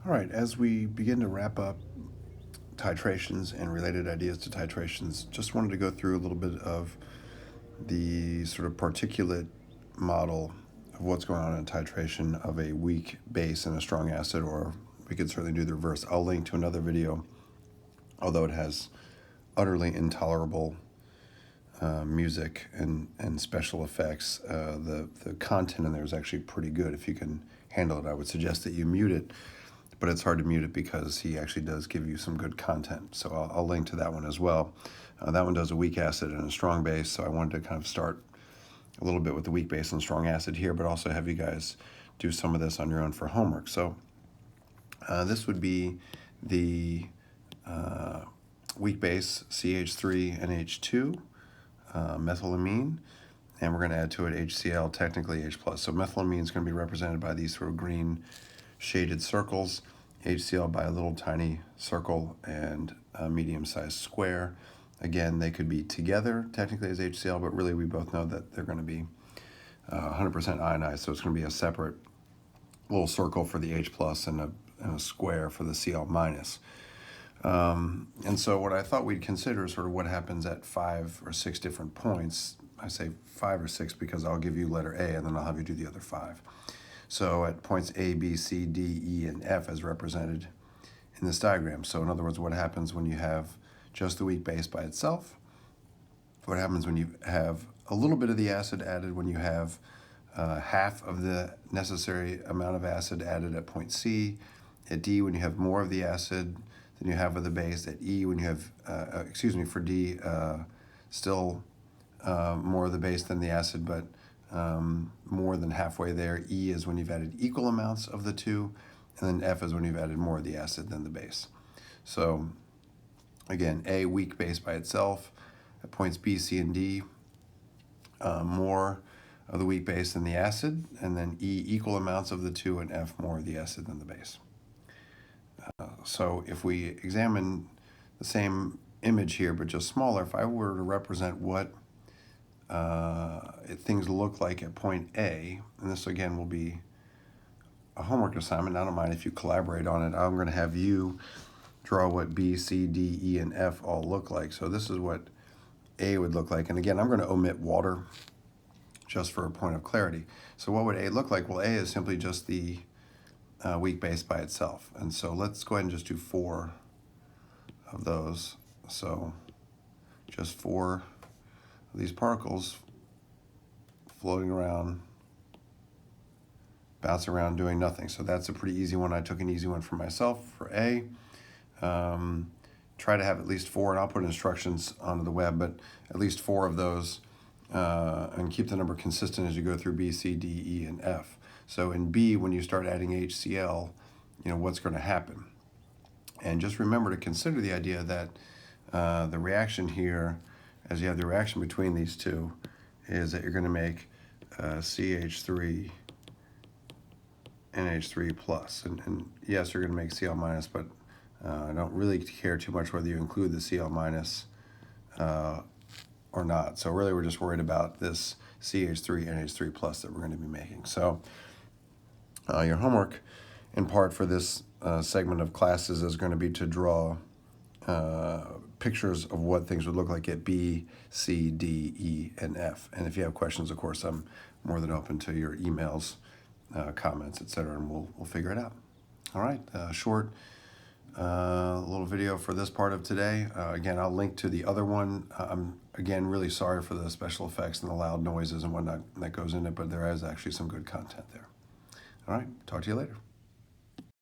All right, as we begin to wrap up titrations and related ideas to titrations, just wanted to go through a little bit of the sort of particulate model of what's going on in titration of a weak base and a strong acid, or we could certainly do the reverse. I'll link to another video, although it has utterly intolerable music and special effects. The content in there is actually pretty good. If you can handle it, I would suggest that you mute it, but it's hard to mute it because he actually does give you some good content. So I'll link to that one as well. That one does a weak acid and a strong base, so I wanted to kind of start a little bit with the weak base and strong acid here, but also have you guys do some of this on your own for homework. So this would be the weak base CH3NH2 methylamine, and we're going to add to it HCl, technically H+. So methylamine is going to be represented by these sort of green shaded circles, HCl by a little tiny circle and a medium-sized square. Again, they could be together technically as HCl, but really we both know that they're going to be 100% ionized, so it's going to be a separate little circle for the H+ and a square for the Cl-. And so what I thought we'd consider is sort of what happens at 5 or 6 different points. I say 5 or 6 because I'll give you letter A and then I'll have you do the other 5. So at points A, B, C, D, E, and F as represented in this diagram. So in other words, what happens when you have just the weak base by itself? What happens when you have a little bit of the acid added, when you have half of the necessary amount of acid added at point C, at D when you have more of the acid than you have of the base, at E when you have, for D, still more of the base than the acid, but more than halfway there. E is when you've added equal amounts of the two, and then F is when you've added more of the acid than the base. So again, A, weak base by itself. At points B, C, and D, more of the weak base than the acid, and then E, equal amounts of the two, and F, more of the acid than the base. So if we examine the same image here, but just smaller, if I were to represent what things look like at point A, and this again will be a homework assignment, I don't mind if you collaborate on it. I'm going to have you draw what B, C, D, E, and F all look like. So this is what A would look like. And again, I'm going to omit water just for a point of clarity. So what would A look like? Well, A is simply just the weak base by itself. And so let's go ahead and just do 4 of those. So just 4 of these particles floating around, bouncing around, doing nothing. So that's a pretty easy one. I took an easy one for myself for A. Try to have at least 4, and I'll put instructions onto the web, but at least 4 of those, and keep the number consistent as you go through B, C, D, E, and F. So in B, when you start adding HCl, what's going to happen? And just remember to consider the idea that the reaction here, as you have the reaction between these two, is that you're going to make CH3 NH3 plus. And yes, you're going to make Cl minus, but I don't really care too much whether you include the Cl minus or not. So really we're just worried about this CH3 NH3 plus that we're going to be making. So your homework in part for this segment of classes is going to be to draw pictures of what things would look like at B, C, D, E, and F. And if you have questions, of course, I'm more than open to your emails, comments, etc., and we'll figure it out. All right, short little video for this part of today. Again, I'll link to the other one. I'm, again, really sorry for the special effects and the loud noises and whatnot that goes in it, but there is actually some good content there. All right, talk to you later.